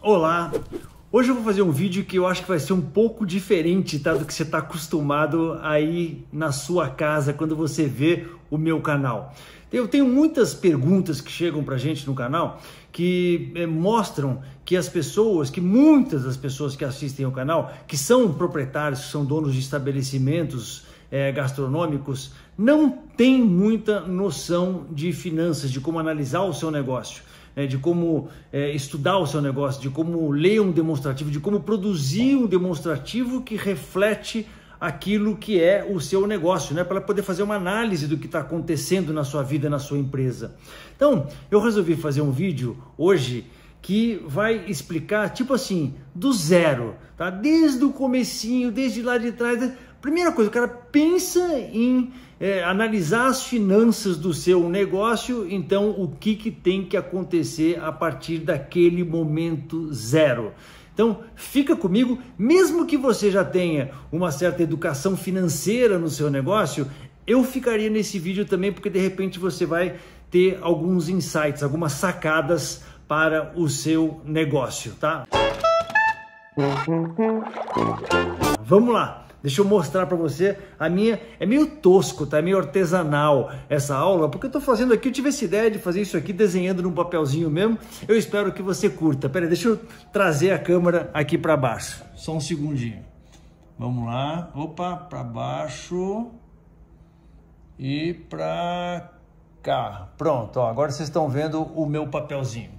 Olá! Hoje eu vou fazer um vídeo que eu acho que vai ser um pouco diferente, tá, do que você está acostumado aí na sua casa quando você vê o meu canal. Eu tenho muitas perguntas que chegam pra gente no canal que mostram que muitas das pessoas que assistem ao canal, que são proprietários, que são donos de estabelecimentos gastronômicos, não têm muita noção de finanças, de como analisar o seu negócio, de como estudar o seu negócio, de como ler um demonstrativo, de como produzir um demonstrativo que reflete aquilo que é o seu negócio, né? Para poder fazer uma análise do que está acontecendo na sua vida, na sua empresa. Então, eu resolvi fazer um vídeo hoje que vai explicar, tipo assim, do zero, tá? Desde o comecinho, desde lá de trás. Primeira coisa, o cara pensa em analisar as finanças do seu negócio, então o que tem que acontecer a partir daquele momento zero. Então, fica comigo, mesmo que você já tenha uma certa educação financeira no seu negócio, eu ficaria nesse vídeo também, porque de repente você vai ter alguns insights, algumas sacadas para o seu negócio, tá? Vamos lá! Deixa eu mostrar para você, a minha é meio tosco, tá? É meio artesanal essa aula, porque eu tô fazendo aqui, eu tive essa ideia de fazer isso aqui desenhando num papelzinho mesmo. Eu espero que você curta. Pera aí, deixa eu trazer a câmera aqui para baixo. Só um segundinho. Vamos lá. Opa, para baixo e para cá. Pronto, ó, agora vocês estão vendo o meu papelzinho.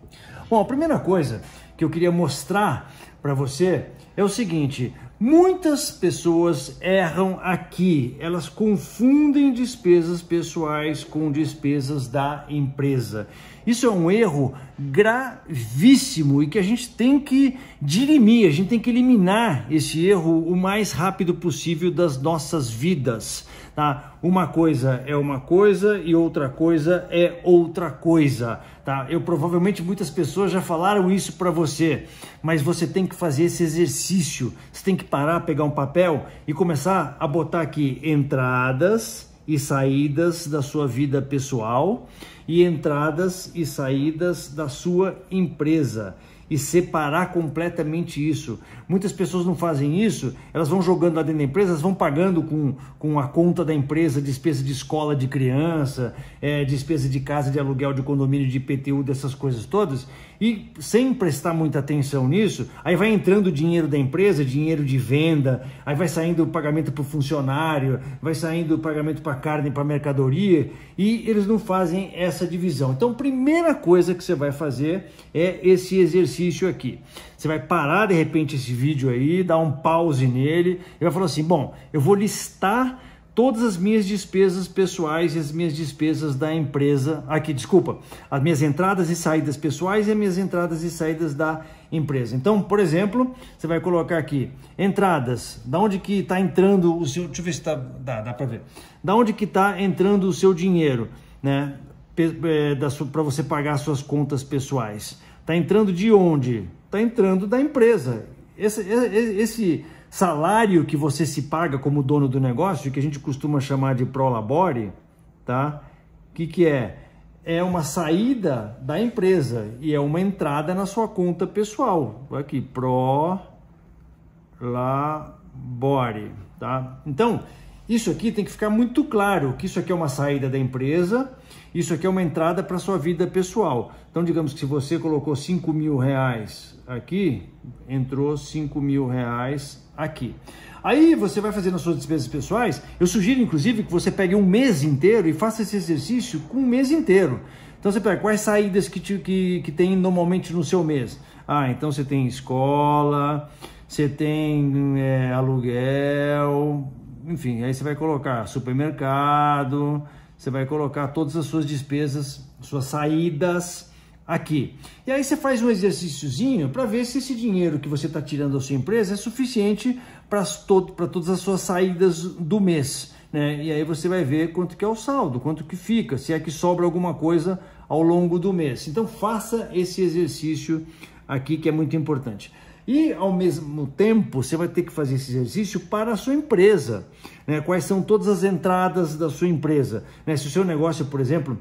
Bom, a primeira coisa que eu queria mostrar para você é o seguinte: muitas pessoas erram aqui, elas confundem despesas pessoais com despesas da empresa. Isso é um erro gravíssimo e que a gente tem que dirimir, a gente tem que eliminar esse erro o mais rápido possível das nossas vidas, tá? Uma coisa é uma coisa e outra coisa é outra coisa, tá? Provavelmente muitas pessoas já falaram isso para você, mas você tem que fazer esse exercício. Você tem que parar, pegar um papel e começar a botar aqui entradas e saídas da sua vida pessoal e entradas e saídas da sua empresa, e separar completamente isso. Muitas pessoas não fazem isso, elas vão jogando lá dentro da empresa, elas vão pagando com a conta da empresa, despesa de escola de criança, despesa de casa, de aluguel, de condomínio, de IPTU, dessas coisas todas, e sem prestar muita atenção nisso, aí vai entrando dinheiro da empresa, dinheiro de venda, aí vai saindo o pagamento para o funcionário, vai saindo o pagamento para carne, para mercadoria, e eles não fazem essa divisão. Então, primeira coisa que você vai fazer é esse exercício aqui. Você vai parar de repente esse vídeo aí, dar um pause nele e vai falar assim: bom, eu vou listar todas as minhas despesas pessoais e as minhas despesas da empresa aqui, desculpa, as minhas entradas e saídas pessoais e as minhas entradas e saídas da empresa. Então, por exemplo, você vai colocar aqui entradas, da onde que está entrando o seu, deixa eu ver se dá para ver, da onde que está entrando o seu dinheiro, né, para você pagar suas contas pessoais. Está entrando de onde? Está entrando da empresa. Esse salário que você se paga como dono do negócio, que a gente costuma chamar de prolabore, tá? O que é? É uma saída da empresa e é uma entrada na sua conta pessoal. Aqui, prolabore, tá? Então, isso aqui tem que ficar muito claro, que isso aqui é uma saída da empresa, isso aqui é uma entrada para a sua vida pessoal. Então, digamos que se você colocou R$5.000 aqui, entrou R$5.000 aqui. Aí você vai fazer nas suas despesas pessoais. Eu sugiro, inclusive, que você pegue um mês inteiro e faça esse exercício com um mês inteiro. Então, você pega quais saídas que tem normalmente no seu mês. Então você tem escola, você tem aluguel, enfim, aí você vai colocar supermercado, você vai colocar todas as suas despesas, suas saídas aqui. E aí você faz um exercíciozinho para ver se esse dinheiro que você está tirando da sua empresa é suficiente para todas as suas saídas do mês, né? E aí você vai ver quanto que é o saldo, quanto que fica, se é que sobra alguma coisa ao longo do mês. Então faça esse exercício aqui, que é muito importante. E, ao mesmo tempo, você vai ter que fazer esse exercício para a sua empresa, né? Quais são todas as entradas da sua empresa, né? Se o seu negócio, por exemplo,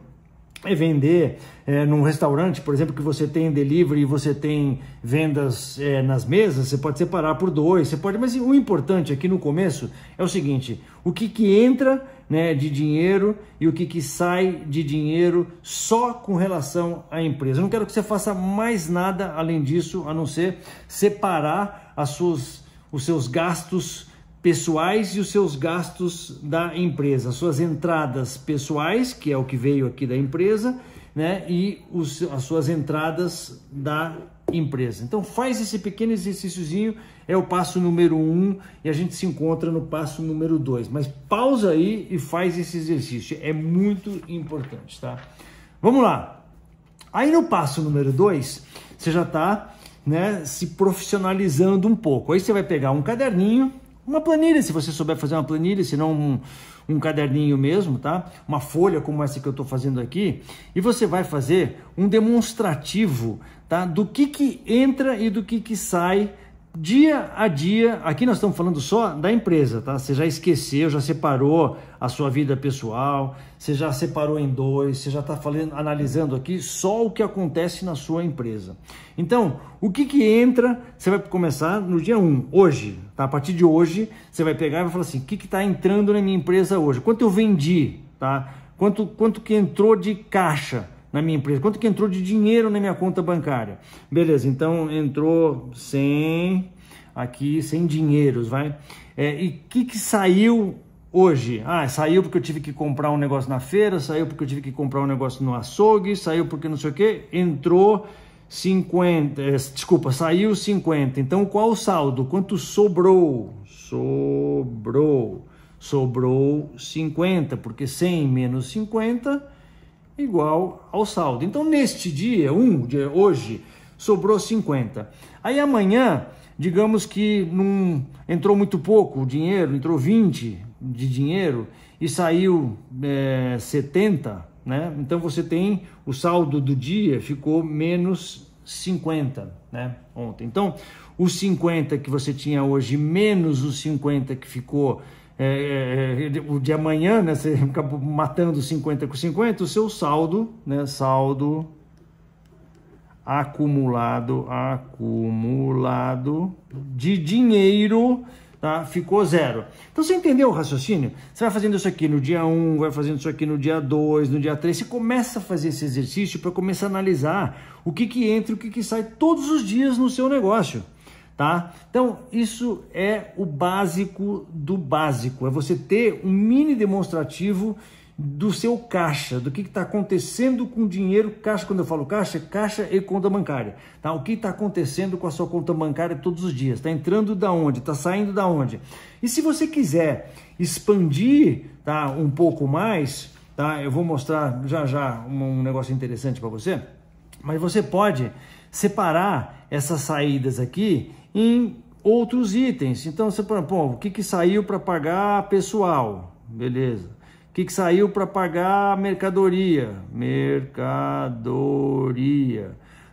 é vender num restaurante, por exemplo, que você tem delivery e você tem vendas nas mesas, você pode separar por 2, você pode, mas o importante aqui no começo é o seguinte: o que entra, né, de dinheiro e o que sai de dinheiro só com relação à empresa. Eu não quero que você faça mais nada além disso, a não ser separar os seus gastos pessoais e os seus gastos da empresa, as suas entradas pessoais, que é o que veio aqui da empresa, né, e as suas entradas da empresa. Então faz esse pequeno exercíciozinho, é o passo número 1 e a gente se encontra no passo número 2. Mas pausa aí e faz esse exercício, é muito importante, tá? Vamos lá. Aí no passo número 2, você já está, né, se profissionalizando um pouco. Aí você vai pegar um caderninho, uma planilha, se você souber fazer uma planilha, se não um caderninho mesmo, tá? Uma folha como essa que eu estou fazendo aqui, e você vai fazer um demonstrativo, tá? Do que entra e do que sai dia a dia. Aqui nós estamos falando só da empresa, tá? Você já esqueceu, já separou a sua vida pessoal, você já separou em 2, você já está analisando aqui só o que acontece na sua empresa. Então, o que entra, você vai começar no dia 1, hoje, tá? A partir de hoje, você vai pegar e vai falar assim: o que está entrando na minha empresa hoje? Quanto eu vendi, tá? Quanto que entrou de caixa na minha empresa? Quanto que entrou de dinheiro na minha conta bancária? Beleza, então entrou 100 aqui, 100 dinheiros, vai. E o que saiu hoje? Saiu porque eu tive que comprar um negócio na feira, saiu porque eu tive que comprar um negócio no açougue, saiu porque não sei o que, entrou 50, saiu 50. Então qual o saldo? Quanto sobrou? Sobrou 50, porque 100 menos 50 igual ao saldo. Então neste dia, hoje, sobrou 50. Aí amanhã, digamos que não entrou muito pouco dinheiro, entrou 20 de dinheiro e saiu 70, né? Então você tem o saldo do dia ficou menos 50, né? Ontem. Então os 50 que você tinha hoje menos os 50 que ficou o de amanhã, né, você acabou matando 50 com 50, o seu saldo, né, saldo acumulado de dinheiro, tá, ficou 0. Então você entendeu o raciocínio? Você vai fazendo isso aqui no dia 1, vai fazendo isso aqui no dia 2, no dia 3, você começa a fazer esse exercício para começar a analisar o que entra e o que sai todos os dias no seu negócio. Tá? Então, isso é o básico do básico, é você ter um mini demonstrativo do seu caixa, do que está acontecendo com o dinheiro. Caixa, quando eu falo caixa, caixa e conta bancária, tá? O que está acontecendo com a sua conta bancária todos os dias, está entrando da onde, está saindo da onde. E se você quiser expandir, tá, um pouco mais, tá? Eu vou mostrar já um negócio interessante para você, mas você pode separar essas saídas aqui em outros itens. Então você põe, o que saiu para pagar pessoal, beleza? O que saiu para pagar mercadoria?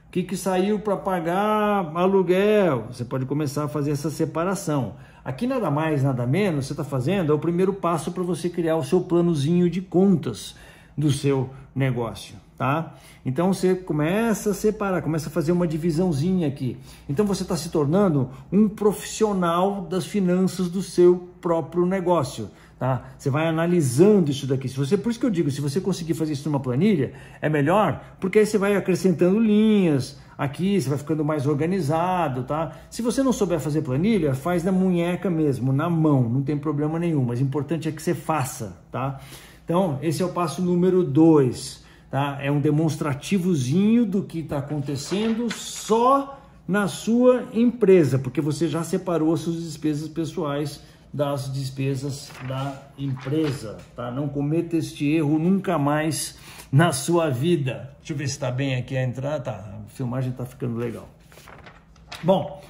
O que saiu para pagar aluguel? Você pode começar a fazer essa separação. Aqui nada mais, nada menos, você está fazendo, é o primeiro passo para você criar o seu planozinho de contas do seu negócio, tá? Então você começa a separar, começa a fazer uma divisãozinha aqui. Então você está se tornando um profissional das finanças do seu próprio negócio, tá? Você vai analisando isso daqui. Por isso que eu digo, se você conseguir fazer isso numa planilha, é melhor, porque aí você vai acrescentando linhas aqui, você vai ficando mais organizado, tá? Se você não souber fazer planilha, faz na munheca mesmo, na mão, não tem problema nenhum, mas o importante é que você faça, tá? Então, esse é o passo número 2, tá? É um demonstrativozinho do que está acontecendo só na sua empresa, porque você já separou as suas despesas pessoais das despesas da empresa, tá? Não cometa este erro nunca mais na sua vida. Deixa eu ver se está bem aqui a entrada. Tá, a filmagem está ficando legal. Bom,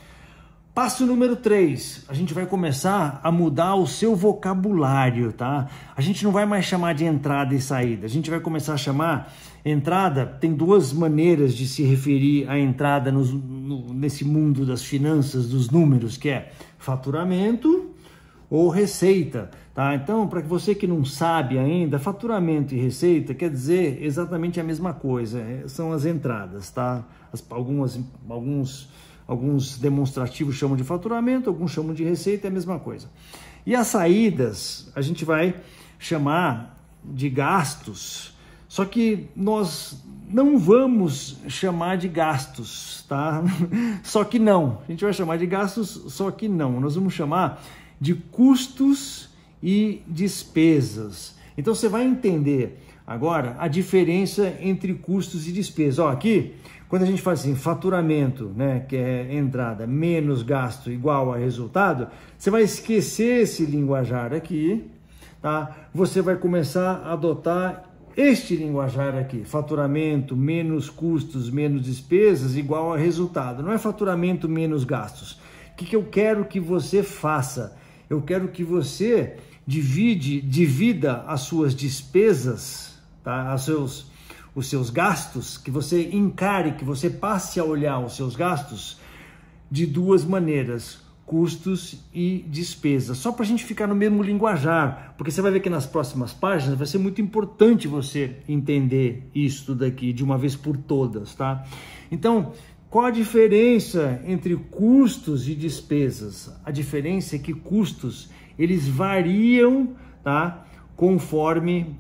passo número 3, a gente vai começar a mudar o seu vocabulário, tá? A gente não vai mais chamar de entrada e saída, a gente vai começar a chamar entrada. Tem duas maneiras de se referir à entrada nesse mundo das finanças, dos números, que é faturamento ou receita, tá? Então, para você que não sabe ainda, faturamento e receita quer dizer exatamente a mesma coisa, são as entradas, tá? Alguns demonstrativos chamam de faturamento, alguns chamam de receita, é a mesma coisa. E as saídas a gente vai chamar de gastos, só que nós não vamos chamar de gastos, tá? Só que não, a gente vai chamar de gastos, só que não, nós vamos chamar de custos e despesas. Então você vai entender agora a diferença entre custos e despesas. Ó, aqui, quando a gente faz assim, faturamento, né, que é entrada, menos gasto igual a resultado, você vai esquecer esse linguajar aqui, tá? Você vai começar a adotar este linguajar aqui, faturamento menos custos menos despesas igual a resultado. Não é faturamento menos gastos. O que eu quero que você faça? Eu quero que você divida as suas despesas, tá? Os seus gastos, que você encare, que você passe a olhar os seus gastos de duas maneiras, custos e despesas, só para a gente ficar no mesmo linguajar, porque você vai ver que nas próximas páginas vai ser muito importante você entender isso daqui de uma vez por todas, tá? Então, qual a diferença entre custos e despesas? A diferença é que custos, eles variam, tá? Conforme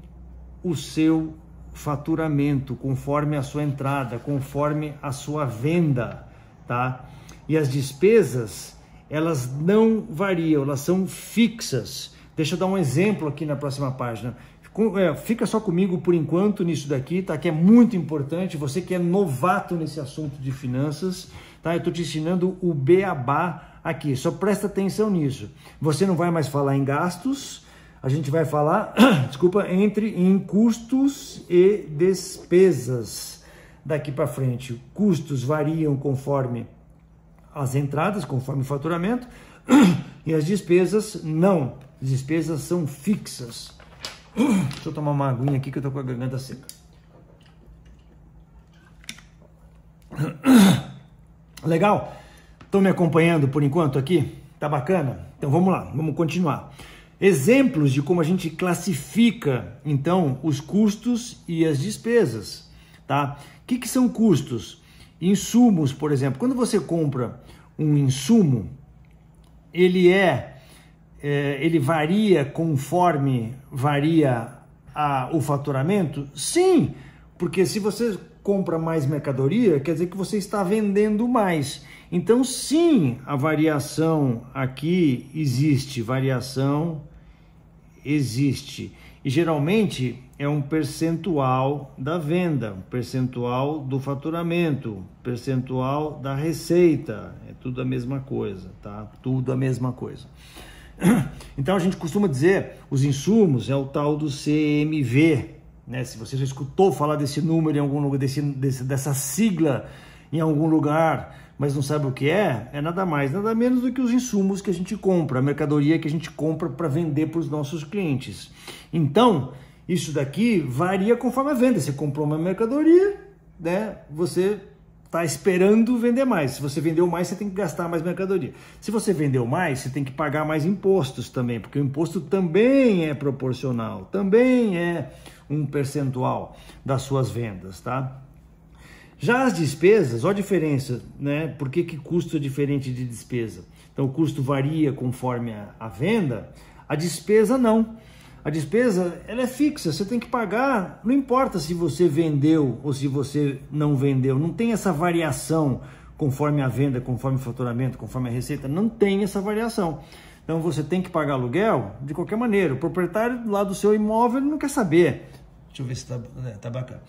o seu faturamento, conforme a sua entrada, conforme a sua venda, tá? E as despesas, elas não variam, elas são fixas. Deixa eu dar um exemplo aqui na próxima página. Fica só comigo por enquanto nisso daqui, tá? Que é muito importante, você que é novato nesse assunto de finanças, tá? Eu estou te ensinando o beabá aqui, só presta atenção nisso. Você não vai mais falar em gastos, a gente vai falar, desculpa, em custos e despesas daqui para frente. Custos variam conforme as entradas, conforme o faturamento, e as despesas não. As despesas são fixas. Deixa eu tomar uma aguinha aqui que eu tô com a garganta seca. Legal? Estão me acompanhando por enquanto aqui? Tá bacana? Então vamos lá, vamos continuar. Exemplos de como a gente classifica, então, os custos e as despesas, tá? O que são custos? Insumos, por exemplo. Quando você compra um insumo, ele varia conforme varia o faturamento? Sim, porque se você compra mais mercadoria, quer dizer que você está vendendo mais. Então, sim, a variação aqui existe, variação existe. E geralmente é um percentual da venda, um percentual do faturamento, percentual da receita, é tudo a mesma coisa, tá? Tudo a mesma coisa. Então a gente costuma dizer, os insumos é o tal do CMV, né? Se você já escutou falar desse número em algum lugar, dessa sigla em algum lugar, mas não sabe o que é nada mais, nada menos do que os insumos que a gente compra, a mercadoria que a gente compra para vender para os nossos clientes. Então, isso daqui varia conforme a venda. Você comprou uma mercadoria, né? Você está esperando vender mais. Se você vendeu mais, você tem que gastar mais mercadoria. Se você vendeu mais, você tem que pagar mais impostos também, porque o imposto também é proporcional, também é um percentual das suas vendas, tá? Já as despesas, olha a diferença, né? Por que custo é diferente de despesa? Então, o custo varia conforme a venda, a despesa não. A despesa, ela é fixa, você tem que pagar, não importa se você vendeu ou se você não vendeu, não tem essa variação conforme a venda, conforme o faturamento, conforme a receita, não tem essa variação. Então, você tem que pagar aluguel de qualquer maneira. O proprietário lá do seu imóvel não quer saber. Deixa eu ver se tá bacana.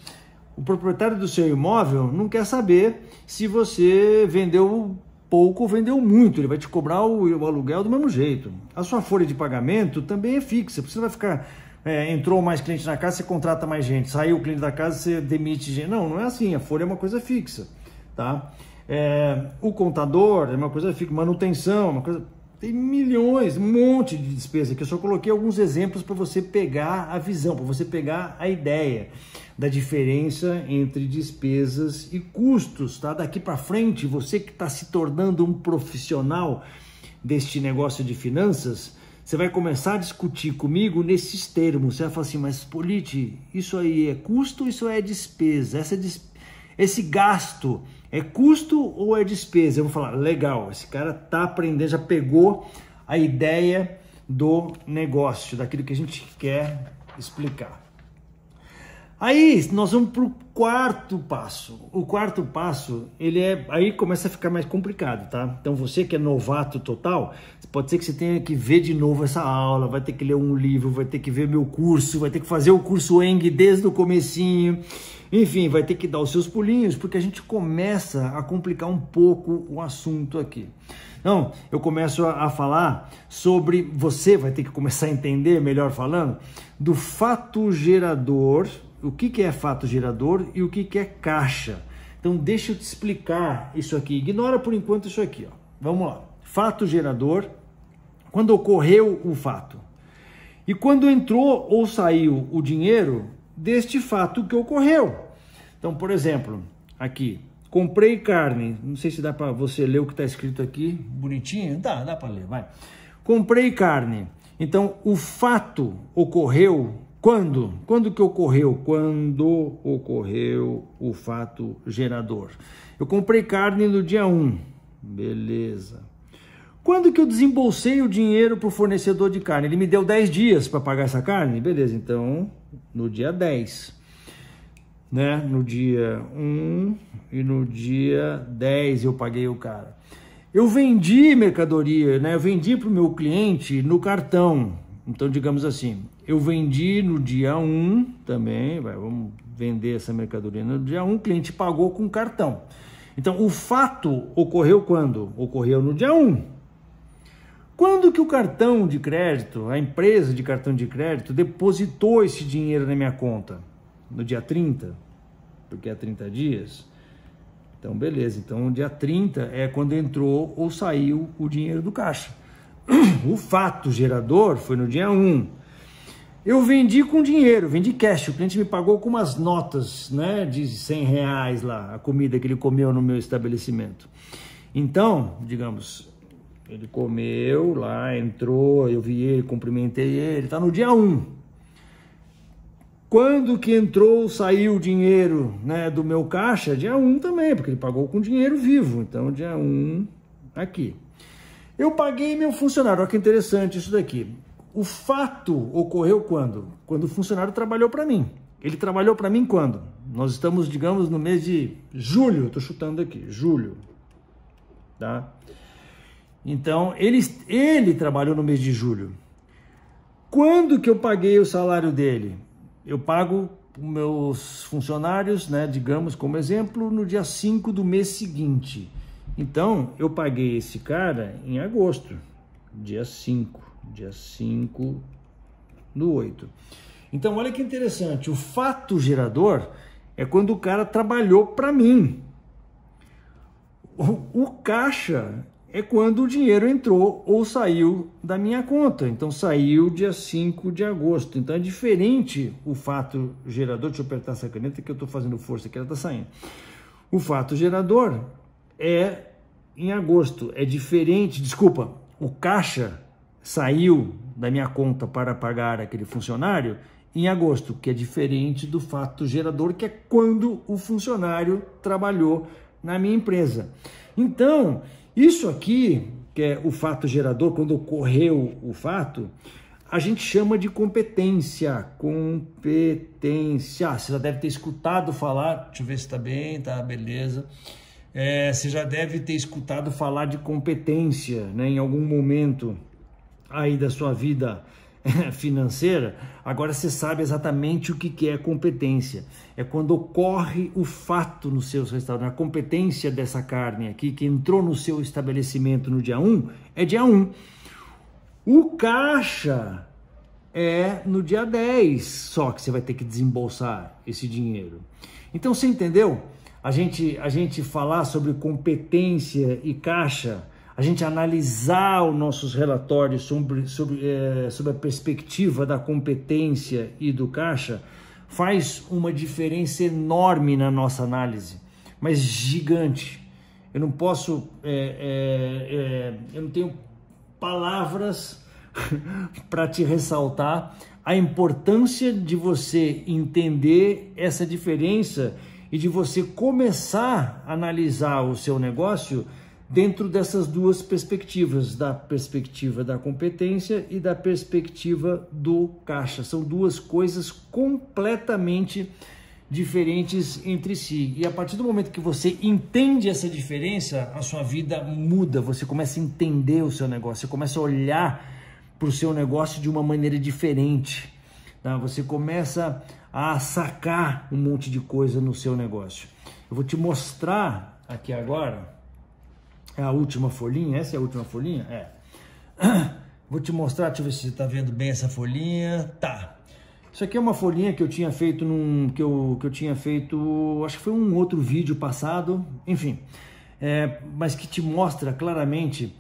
O proprietário do seu imóvel não quer saber se você vendeu pouco ou vendeu muito, ele vai te cobrar o aluguel do mesmo jeito. A sua folha de pagamento também é fixa, você não vai ficar, entrou mais cliente na casa, você contrata mais gente, saiu o cliente da casa, você demite gente. Não é assim, a folha é uma coisa fixa, tá? O contador é uma coisa fixa, manutenção, uma coisa... Tem milhões, um monte de despesa que eu só coloquei alguns exemplos para você pegar a visão, para você pegar a ideia da diferença entre despesas e custos, tá? Daqui para frente, você que está se tornando um profissional deste negócio de finanças, você vai começar a discutir comigo nesses termos. Você vai falar assim, mas Politi, isso aí é custo ou isso é despesa? Esse gasto é custo ou é despesa? Eu vou falar, legal, esse cara tá aprendendo, já pegou a ideia do negócio, daquilo que a gente quer explicar. Aí nós vamos para o quarto passo. O quarto passo, aí começa a ficar mais complicado, tá? Então você que é novato total, pode ser que você tenha que ver de novo essa aula, vai ter que ler um livro, vai ter que ver meu curso, vai ter que fazer o curso ENG desde o comecinho, enfim, vai ter que dar os seus pulinhos, porque a gente começa a complicar um pouco o assunto aqui. Então, eu começo a falar sobre, você vai ter que começar a entender, melhor falando, do fato gerador. O que é fato gerador e o que é caixa. Então deixa eu te explicar isso aqui. Ignora por enquanto isso aqui. Ó. Vamos lá. Fato gerador, quando ocorreu o fato. E quando entrou ou saiu o dinheiro deste fato que ocorreu. Então, por exemplo, aqui, comprei carne. Não sei se dá para você ler o que está escrito aqui. Bonitinho? Dá para ler, vai. Comprei carne. Então, o fato ocorreu quando? Quando que ocorreu? Quando ocorreu o fato gerador. Eu comprei carne no dia 1. Beleza. Quando que eu desembolsei o dinheiro para o fornecedor de carne? Ele me deu 10 dias para pagar essa carne? Beleza, então no dia 10. Né? No dia 1 e no dia 10 eu paguei o cara. Eu vendi mercadoria, né? Eu vendi para o meu cliente no cartão. Então, digamos assim, eu vendi no dia 1 também, vamos vender essa mercadoria no dia 1, o cliente pagou com cartão. Então, o fato ocorreu quando? Ocorreu no dia 1. Quando que o cartão de crédito, a empresa de cartão de crédito, depositou esse dinheiro na minha conta? No dia 30, porque é 30 dias. Então, beleza. Então, no dia 30 é quando entrou ou saiu o dinheiro do caixa. O fato gerador foi no dia 1. Eu vendi com dinheiro, vendi cash. O cliente me pagou com umas notas, né, de R$100 lá, a comida que ele comeu no meu estabelecimento. Então, digamos, ele comeu lá, entrou, eu vi ele, cumprimentei ele, tá no dia 1. Quando que entrou, saiu o dinheiro, né, do meu caixa? Dia 1 também, porque ele pagou com dinheiro vivo. Então, dia 1 aqui. Eu paguei meu funcionário, olha que interessante isso daqui. O fato ocorreu quando? Quando o funcionário trabalhou para mim. Ele trabalhou para mim quando? Nós estamos, digamos, no mês de julho, estou chutando aqui, julho. Tá? Então, ele trabalhou no mês de julho. Quando que eu paguei o salário dele? Eu pago os meus funcionários, né, digamos, como exemplo, no dia 5 do mês seguinte. Então, eu paguei esse cara em agosto, dia 5 do 8. Então, olha que interessante, o fato gerador é quando o cara trabalhou para mim. O caixa é quando o dinheiro entrou ou saiu da minha conta. Então, saiu dia 5 de agosto. Então, é diferente o fato gerador. Deixa eu apertar essa caneta que eu estou fazendo força aqui, ela está saindo. O fato gerador é em agosto, é diferente, desculpa, o caixa saiu da minha conta para pagar aquele funcionário em agosto, que é diferente do fato gerador, que é quando o funcionário trabalhou na minha empresa. Então, isso aqui, que é o fato gerador, quando ocorreu o fato, a gente chama de competência. Competência. Você já deve ter escutado falar, deixa eu ver se está bem, tá, beleza. Você já deve ter escutado falar de competência, né, em algum momento aí da sua vida financeira. Agora você sabe exatamente o que é competência. É quando ocorre o fato no seu restaurante. A competência dessa carne aqui, que entrou no seu estabelecimento no dia 1, é dia 1. O caixa é no dia 10, só que você vai ter que desembolsar esse dinheiro. Então, você entendeu? A gente falar sobre competência e caixa, a gente analisar os nossos relatórios sobre a perspectiva da competência e do caixa, faz uma diferença enorme na nossa análise, mas gigante. Eu não posso, eu não tenho palavras para te ressaltar a importância de você entender essa diferença e de você começar a analisar o seu negócio dentro dessas duas perspectivas, da perspectiva da competência e da perspectiva do caixa. São duas coisas completamente diferentes entre si. E a partir do momento que você entende essa diferença, a sua vida muda, você começa a entender o seu negócio, você começa a olhar para o seu negócio de uma maneira diferente, tá? Você começa a sacar um monte de coisa no seu negócio. Eu vou te mostrar aqui agora. É a última folhinha? Essa é a última folhinha? É. Vou te mostrar, deixa eu ver se você está vendo bem essa folhinha. Tá. Isso aqui é uma folhinha que eu tinha feito que eu tinha feito, acho que foi um outro vídeo passado, enfim. Mas que te mostra claramente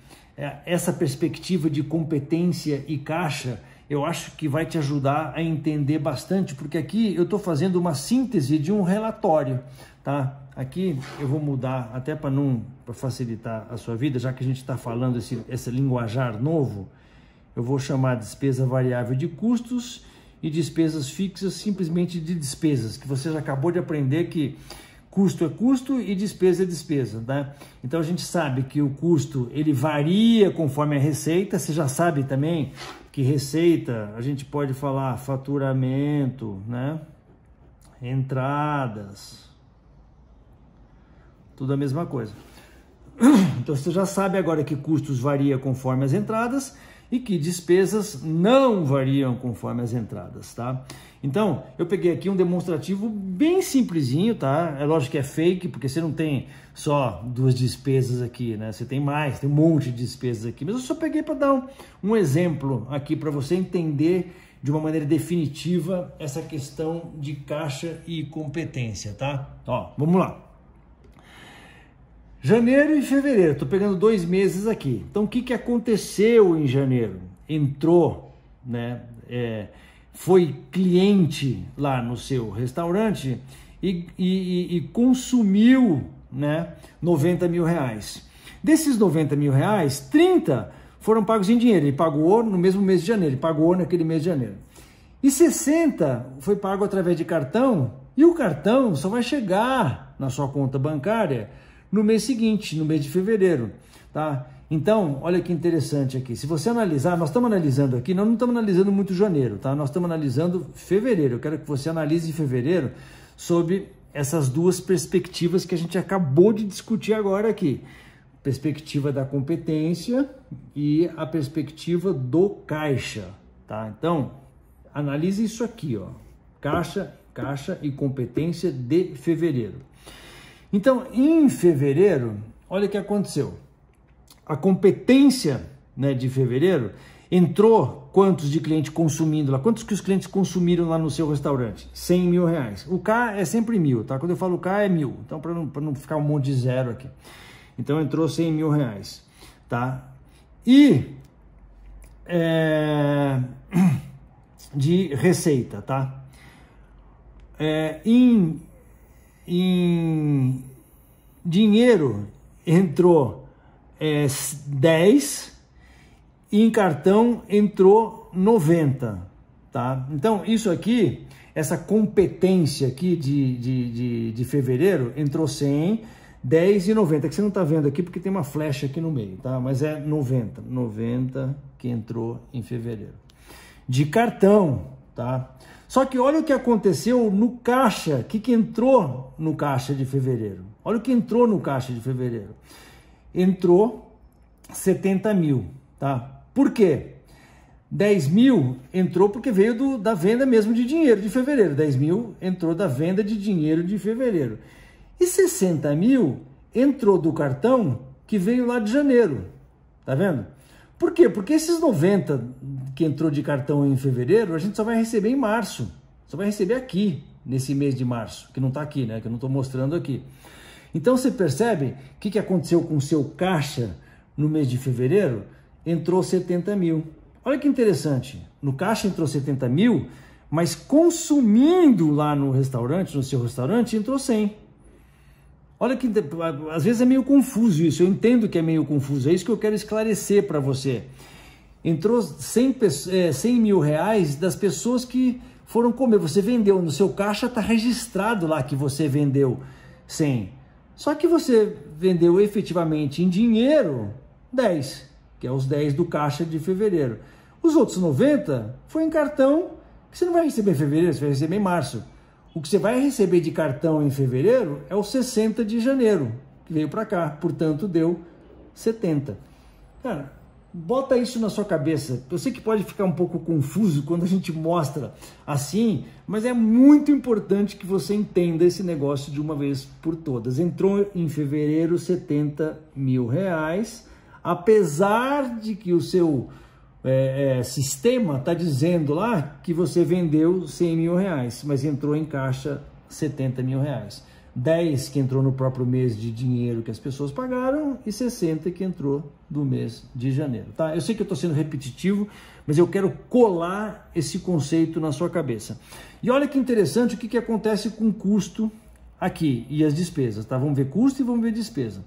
essa perspectiva de competência e caixa. Eu acho que vai te ajudar a entender bastante, porque aqui eu estou fazendo uma síntese de um relatório, tá? Aqui eu vou mudar até para facilitar a sua vida, já que a gente está falando esse linguajar novo, eu vou chamar despesa variável de custos e despesas fixas simplesmente de despesas, que você já acabou de aprender que custo é custo e despesa é despesa, né? Então a gente sabe que o custo ele varia conforme a receita. Você já sabe também que receita a gente pode falar faturamento, né? Entradas, tudo a mesma coisa. Então você já sabe agora que custos varia conforme as entradas e que despesas não variam conforme as entradas, tá? Então, eu peguei aqui um demonstrativo bem simplesinho, tá? É lógico que é fake, porque você não tem só duas despesas aqui, né? Você tem mais, tem um monte de despesas aqui, mas eu só peguei para dar um exemplo aqui para você entender de uma maneira definitiva essa questão de caixa e competência, tá? Ó, vamos lá. Janeiro e fevereiro, estou pegando 2 meses aqui. Então, o que aconteceu em janeiro? Entrou, né? Foi cliente lá no seu restaurante e consumiu, né, 90 mil reais. Desses 90 mil reais, 30 foram pagos em dinheiro. Ele pagou no mesmo mês de janeiro, ele pagou naquele mês de janeiro. E 60 foi pago através de cartão, e o cartão só vai chegar na sua conta bancária no mês seguinte, no mês de fevereiro, tá? Então, olha que interessante aqui. Se você analisar, nós estamos analisando aqui, nós não estamos analisando muito janeiro, tá? Nós estamos analisando fevereiro. Eu quero que você analise fevereiro sobre essas duas perspectivas que a gente acabou de discutir agora aqui. Perspectiva da competência e a perspectiva do caixa, tá? Então, analise isso aqui, ó. Caixa e competência de fevereiro. Então, em fevereiro, olha o que aconteceu. A competência, né, de fevereiro entrou quantos de cliente consumindo lá? Quantos que os clientes consumiram lá no seu restaurante? 100 mil reais. O K é sempre 1000, tá? Quando eu falo K é 1000. Então, para não ficar um monte de zero aqui. Então, entrou 100 mil reais, tá? E de receita, tá? Em dinheiro entrou 10 e em cartão entrou 90, tá? Então isso aqui, essa competência aqui de fevereiro entrou 100, 10 e 90, que você não tá vendo aqui porque tem uma flecha aqui no meio, tá? Mas é 90 que entrou em fevereiro. De cartão, tá? Só que olha o que aconteceu no caixa. O que entrou no caixa de fevereiro? Olha o que entrou no caixa de fevereiro. Entrou 70 mil, tá? Por quê? 10 mil entrou porque veio da venda mesmo de dinheiro de fevereiro. 10 mil entrou da venda de dinheiro de fevereiro. E 60 mil entrou do cartão que veio lá de janeiro. Tá vendo? Por quê? Porque esses 90 que entrou de cartão em fevereiro, a gente só vai receber em março. Só vai receber aqui, nesse mês de março, que não está aqui, né? Que eu não estou mostrando aqui. Então, você percebe o que aconteceu com o seu caixa no mês de fevereiro? Entrou 70 mil. Olha que interessante. No caixa entrou 70 mil, mas consumindo lá no restaurante, no seu restaurante, entrou 100. Olha que, às vezes é meio confuso isso, eu entendo que é meio confuso, é isso que eu quero esclarecer para você. entrou 100 mil reais das pessoas que foram comer. Você vendeu, no seu caixa está registrado lá que você vendeu 100. Só que você vendeu efetivamente em dinheiro 10, que é os 10 do caixa de fevereiro. Os outros 90 foi em cartão, que você não vai receber em fevereiro, você vai receber em março. O que você vai receber de cartão em fevereiro é os 60 de janeiro, que veio para cá, portanto deu 70. Cara, bota isso na sua cabeça. Eu sei que pode ficar um pouco confuso quando a gente mostra assim, mas é muito importante que você entenda esse negócio de uma vez por todas. Entrou em fevereiro 70 mil reais, apesar de que o seu sistema está dizendo lá que você vendeu 100 mil reais, mas entrou em caixa 70 mil reais. 10 que entrou no próprio mês de dinheiro que as pessoas pagaram e 60 que entrou do mês de janeiro, tá? Eu sei que eu estou sendo repetitivo, mas eu quero colar esse conceito na sua cabeça. E olha que interessante o que acontece com o custo aqui e as despesas, tá? Vamos ver custo e vamos ver despesa.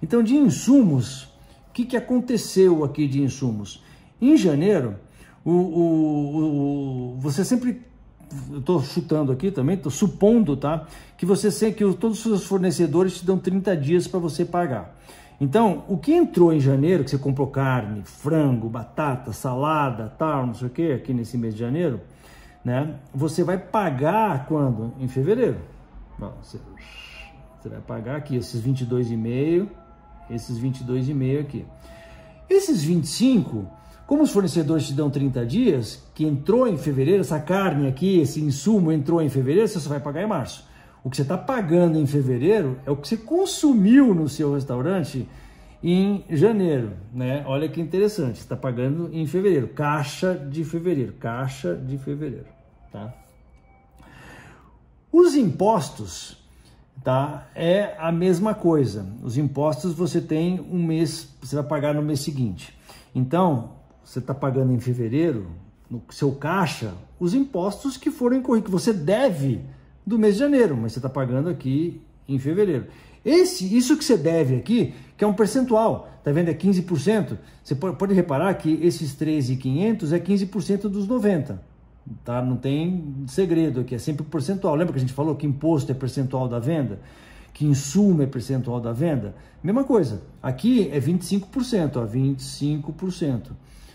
Então, de insumos, o que aconteceu aqui de insumos? Em janeiro, você sempre... Eu estou chutando aqui também, estou supondo, tá? Que todos os seus fornecedores te dão 30 dias para você pagar. Então, o que entrou em janeiro, que você comprou carne, frango, batata, salada, tal, não sei o que, aqui nesse mês de janeiro, né? Você vai pagar quando? Em fevereiro. Bom, você vai pagar aqui esses 22,5, esses 22,5 aqui. Esses 25... Como os fornecedores te dão 30 dias, que entrou em fevereiro, essa carne aqui, esse insumo entrou em fevereiro, você só vai pagar em março. O que você está pagando em fevereiro é o que você consumiu no seu restaurante em janeiro, né? Olha que interessante, você está pagando em fevereiro, caixa de fevereiro, tá? Os impostos, tá? É a mesma coisa. Os impostos você tem um mês, você vai pagar no mês seguinte. Então, você está pagando em fevereiro, no seu caixa, os impostos que foram incorridos, que você deve do mês de janeiro, mas você está pagando aqui em fevereiro. Isso que você deve aqui, que é um percentual, tá vendo? É 15%. Você pode reparar que esses 13.500 é 15% dos 90, tá? Não tem segredo aqui, é sempre percentual. Lembra que a gente falou que imposto é percentual da venda? Que insumo é percentual da venda? Mesma coisa, aqui é 25%, ó, 25%.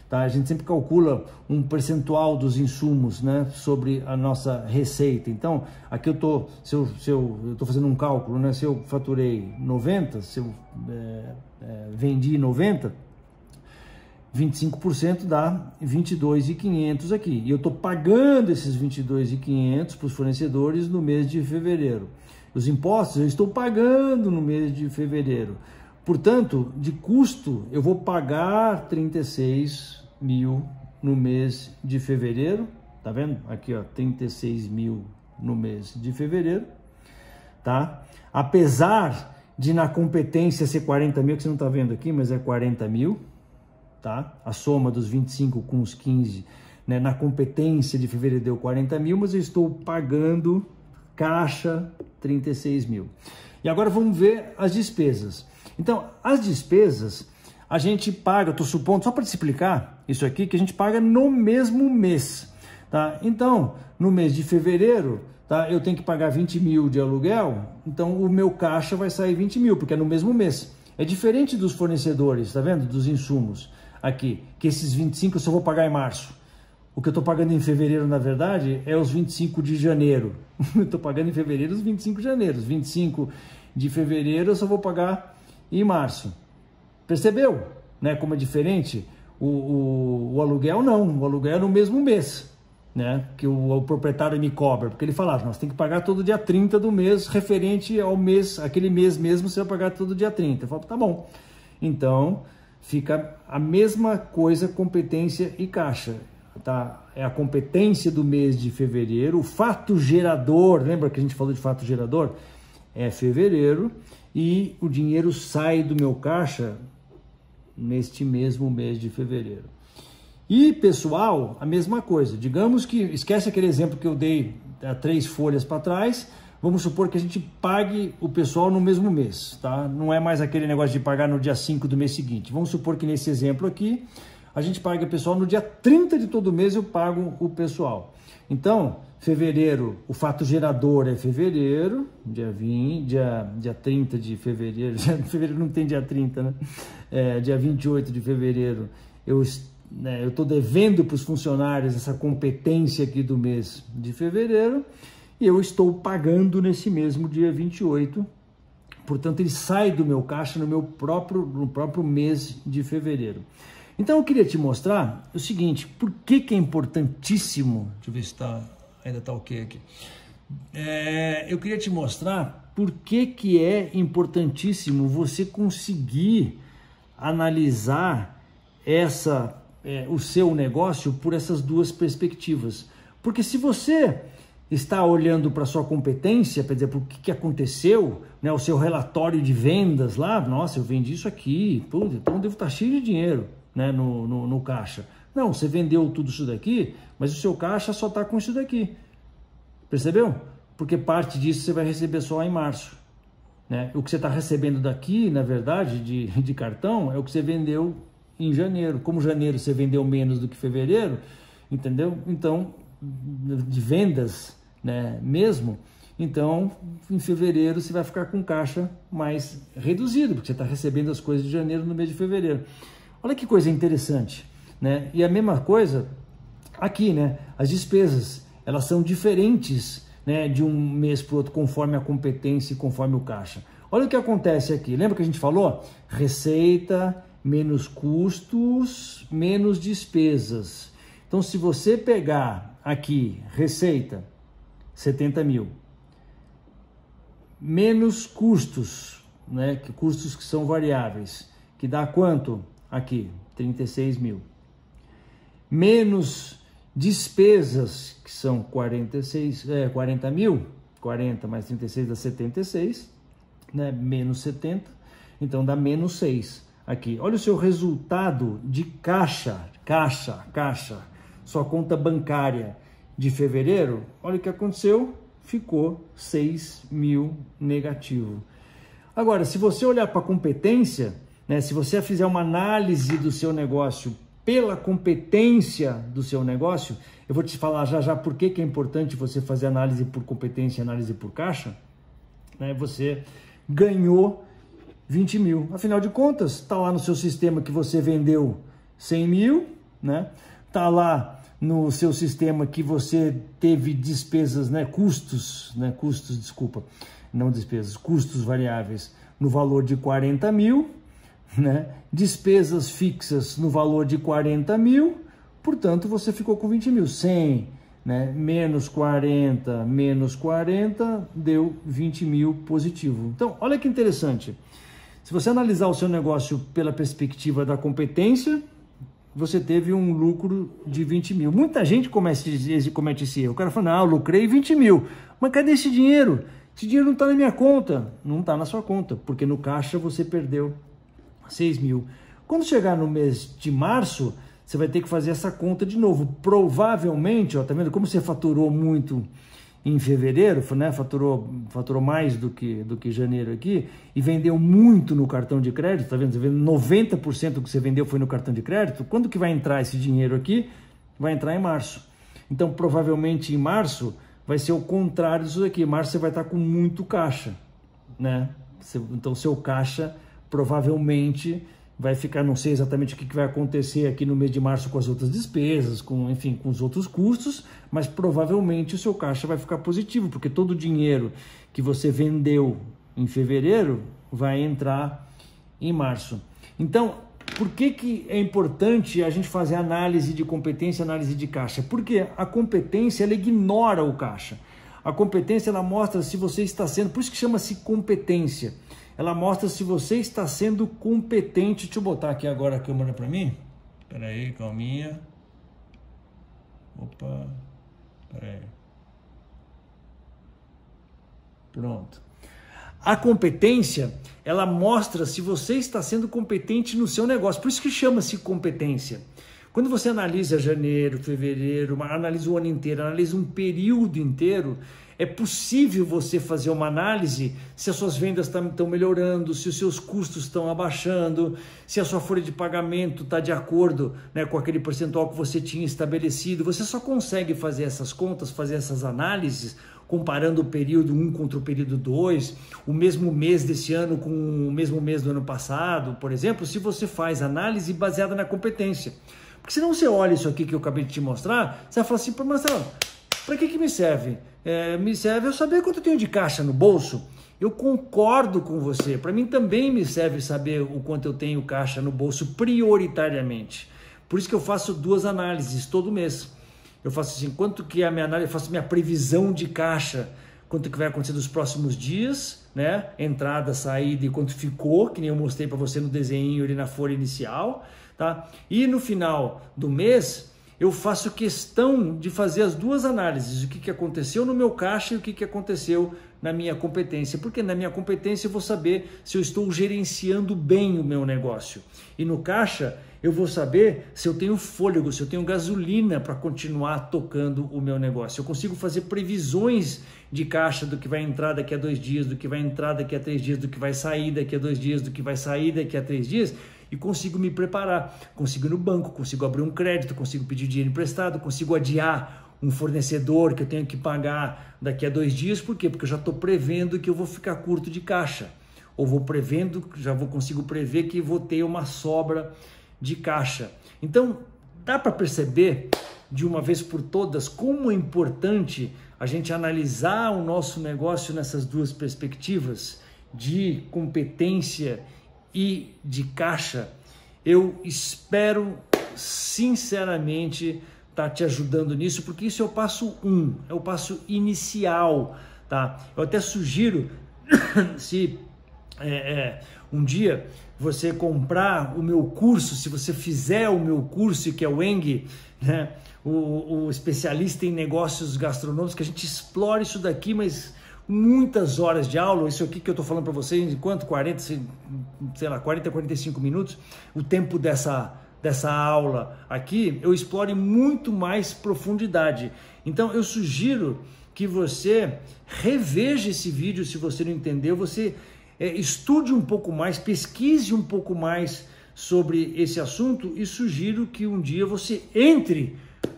Tá? A gente sempre calcula um percentual dos insumos, né, sobre a nossa receita. Então, aqui eu estou fazendo um cálculo, né, se eu faturei 90, se eu vendi 90, 25% dá 22.500 aqui. E eu estou pagando esses 22.500 para os fornecedores no mês de fevereiro. Os impostos eu estou pagando no mês de fevereiro. Portanto, de custo, eu vou pagar 36 mil no mês de fevereiro. Tá vendo? Aqui, ó, 36 mil no mês de fevereiro. Tá? Apesar de na competência ser 40 mil, que você não está vendo aqui, mas é 40 mil. Tá? A soma dos 25 com os 15, né? Na competência de fevereiro deu 40 mil, mas eu estou pagando caixa 36 mil. E agora vamos ver as despesas. Então, as despesas a gente paga, estou supondo, só para te explicar isso aqui, que a gente paga no mesmo mês, tá? Então, no mês de fevereiro, tá, eu tenho que pagar 20 mil de aluguel, então o meu caixa vai sair 20 mil, porque é no mesmo mês. É diferente dos fornecedores, tá vendo? Dos insumos aqui, que esses 25 eu só vou pagar em março. O que eu estou pagando em fevereiro, na verdade, é os 25 de janeiro. Eu estou pagando em fevereiro os 25 de janeiro. Os 25 de fevereiro eu só vou pagar em março. Percebeu, né, como é diferente? O aluguel não, o aluguel é no mesmo mês, né, que o proprietário me cobra, porque ele fala, nós tem que pagar todo dia 30 do mês, referente ao mês, aquele mês mesmo você vai pagar todo dia 30. Eu falo, tá bom. Então, fica a mesma coisa, competência e caixa. Tá? É a competência do mês de fevereiro, o fato gerador, lembra que a gente falou de fato gerador? É fevereiro, e o dinheiro sai do meu caixa neste mesmo mês de fevereiro. E pessoal, a mesma coisa, digamos que, esquece aquele exemplo que eu dei há 3 folhas para trás, vamos supor que a gente pague o pessoal no mesmo mês, tá? Não é mais aquele negócio de pagar no dia 5 do mês seguinte. Vamos supor que nesse exemplo aqui, a gente paga pessoal no dia 30 de todo mês, eu pago o pessoal. Então, fevereiro, o fato gerador é fevereiro, dia 30 de fevereiro, fevereiro não tem dia 30, né? Dia 28 de fevereiro, eu estou devendo para os funcionários essa competência aqui do mês de fevereiro, e eu estou pagando nesse mesmo dia 28, portanto ele sai do meu caixa no próprio mês de fevereiro. Então eu queria te mostrar o seguinte, por que é importantíssimo, deixa eu ver se ainda está ok aqui, eu queria te mostrar por que é importantíssimo você conseguir analisar o seu negócio por essas duas perspectivas. Porque se você está olhando para a sua competência, para dizer, por que aconteceu, né, o seu relatório de vendas lá, nossa, eu vendi isso aqui, então eu devo estar cheio de dinheiro, né, no caixa. Não, você vendeu tudo isso daqui, mas o seu caixa só está com isso daqui. Percebeu? Porque parte disso você vai receber só em março. Né? O que você está recebendo daqui, na verdade, de cartão, é o que você vendeu em janeiro. Como janeiro você vendeu menos do que fevereiro, entendeu? Então, de vendas, né, mesmo, então em fevereiro você vai ficar com caixa mais reduzido, porque você está recebendo as coisas de janeiro no mês de fevereiro. Olha que coisa interessante, né? E a mesma coisa aqui, né? As despesas, elas são diferentes, né, de um mês para o outro, conforme a competência e conforme o caixa. Olha o que acontece aqui. Lembra que a gente falou? Receita menos custos, menos despesas. Então, se você pegar aqui, receita, 70 mil, menos custos, né, custos que são variáveis, que dá quanto? Aqui, 36 mil. Menos despesas, que são 40 mil, 40 mais 36 dá 76, né, menos 70, então dá menos 6 aqui. Olha o seu resultado de caixa, sua conta bancária de fevereiro, olha o que aconteceu, ficou 6 mil negativo. Agora, se você olhar para a competência, né, se você fizer uma análise do seu negócio pela competência do seu negócio, eu vou te falar já por que é importante você fazer análise por competência e análise por caixa, né, você ganhou 20 mil. Afinal de contas, está lá no seu sistema que você vendeu 100 mil, né? Está lá no seu sistema que você teve despesas, né? Custos variáveis no valor de 40 mil, né? Despesas fixas no valor de 40 mil, portanto você ficou com 20 mil. 100, né? menos 40, deu 20 mil positivo. Então, olha que interessante. Se você analisar o seu negócio pela perspectiva da competência, você teve um lucro de 20 mil. Muita gente comete esse erro. O cara fala, não, eu lucrei 20 mil. Mas cadê esse dinheiro? Esse dinheiro não está na minha conta. Não está na sua conta, porque no caixa você perdeu 6 mil. Quando chegar no mês de março, você vai ter que fazer essa conta de novo. Provavelmente, ó, tá vendo como você faturou muito em fevereiro, né? Faturou mais do que janeiro aqui, e vendeu muito no cartão de crédito, tá vendo? Você vendo 90% do que você vendeu foi no cartão de crédito. Quando que vai entrar esse dinheiro aqui? Vai entrar em março. Então, provavelmente em março vai ser o contrário disso aqui. Em março você vai estar com muito caixa, né? Então, seu caixa provavelmente vai ficar, não sei exatamente o que vai acontecer aqui no mês de março com as outras despesas, enfim, com os outros custos, mas provavelmente o seu caixa vai ficar positivo, porque todo o dinheiro que você vendeu em fevereiro vai entrar em março. Então, por que é importante a gente fazer análise de competência, análise de caixa? Porque a competência, ela ignora o caixa. A competência, ela mostra se você está sendo, por isso que chama-se competência. Ela mostra se você está sendo competente. Deixa eu botar aqui agora a câmera para mim. Espera aí, calminha. Opa, espera aí. Pronto. A competência, ela mostra se você está sendo competente no seu negócio. Por isso que chama-se competência. Quando você analisa janeiro, fevereiro, analisa o ano inteiro, analisa um período inteiro, é possível você fazer uma análise se as suas vendas estão melhorando, se os seus custos estão abaixando, se a sua folha de pagamento está de acordo, né, com aquele percentual que você tinha estabelecido. Você só consegue fazer essas contas, fazer essas análises, comparando o período 1 contra o período 2, o mesmo mês desse ano com o mesmo mês do ano passado, por exemplo, se você faz análise baseada na competência. Porque senão você olha isso aqui que eu acabei de te mostrar, você vai falar assim, pô, Marcelo, para que me serve? Me serve eu saber quanto eu tenho de caixa no bolso. Eu concordo com você. Para mim também me serve saber o quanto eu tenho caixa no bolso prioritariamente. Por isso que eu faço 2 análises todo mês. Eu faço assim, quanto que é a minha análise, eu faço minha previsão de caixa, quanto que vai acontecer nos próximos dias, né? Entrada, saída e quanto ficou, que nem eu mostrei para você no desenho ali na folha inicial, tá? E no final do mês, eu faço questão de fazer as 2 análises, o que aconteceu no meu caixa e o que aconteceu na minha competência, porque na minha competência eu vou saber se eu estou gerenciando bem o meu negócio, e no caixa eu vou saber se eu tenho fôlego, se eu tenho gasolina para continuar tocando o meu negócio. Eu consigo fazer previsões de caixa do que vai entrar daqui a 2 dias, do que vai entrar daqui a 3 dias, do que vai sair daqui a 2 dias, do que vai sair daqui a 3 dias, e consigo me preparar, consigo ir no banco, consigo abrir um crédito, consigo pedir dinheiro emprestado, consigo adiar um fornecedor que eu tenho que pagar daqui a 2 dias. Por quê? Porque eu já estou prevendo que eu vou ficar curto de caixa, ou consigo prever que vou ter uma sobra de caixa. Então, dá para perceber de uma vez por todas como é importante a gente analisar o nosso negócio nessas 2 perspectivas de competência e de caixa. Eu espero sinceramente estar te ajudando nisso, porque isso é o passo 1, é o passo inicial, tá? Eu até sugiro, se um dia você comprar o meu curso, se você fizer o meu curso, que é o ENG, né? O especialista em negócios gastronômicos, que a gente explora isso daqui, mas muitas horas de aula. Isso aqui que eu estou falando para vocês, em quanto? 40, 45 minutos, o tempo dessa aula aqui, eu exploro em muito mais profundidade. Então eu sugiro que você reveja esse vídeo, se você não entendeu, você estude um pouco mais, pesquise um pouco mais sobre esse assunto, e sugiro que um dia você entre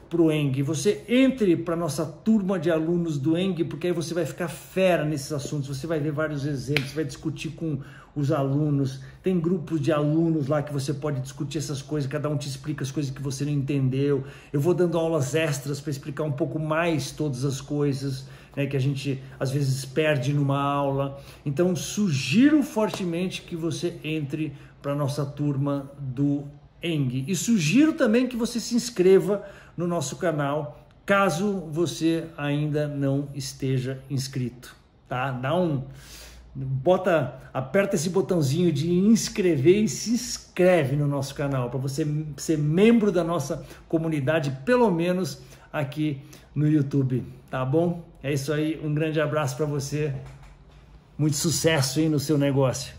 para o ENG, você entre para a nossa turma de alunos do ENG, porque aí você vai ficar fera nesses assuntos, você vai ver vários exemplos, vai discutir com os alunos, tem grupos de alunos lá que você pode discutir essas coisas, cada um te explica as coisas que você não entendeu. Eu vou dando aulas extras para explicar um pouco mais todas as coisas, né, que a gente às vezes perde numa aula. Então sugiro fortemente que você entre para a nossa turma do ENG, e sugiro também que você se inscreva no nosso canal, caso você ainda não esteja inscrito, tá? Aperta esse botãozinho de inscrever e se inscreve no nosso canal, para você ser membro da nossa comunidade, pelo menos aqui no YouTube, tá bom? É isso aí, um grande abraço para você, muito sucesso aí no seu negócio.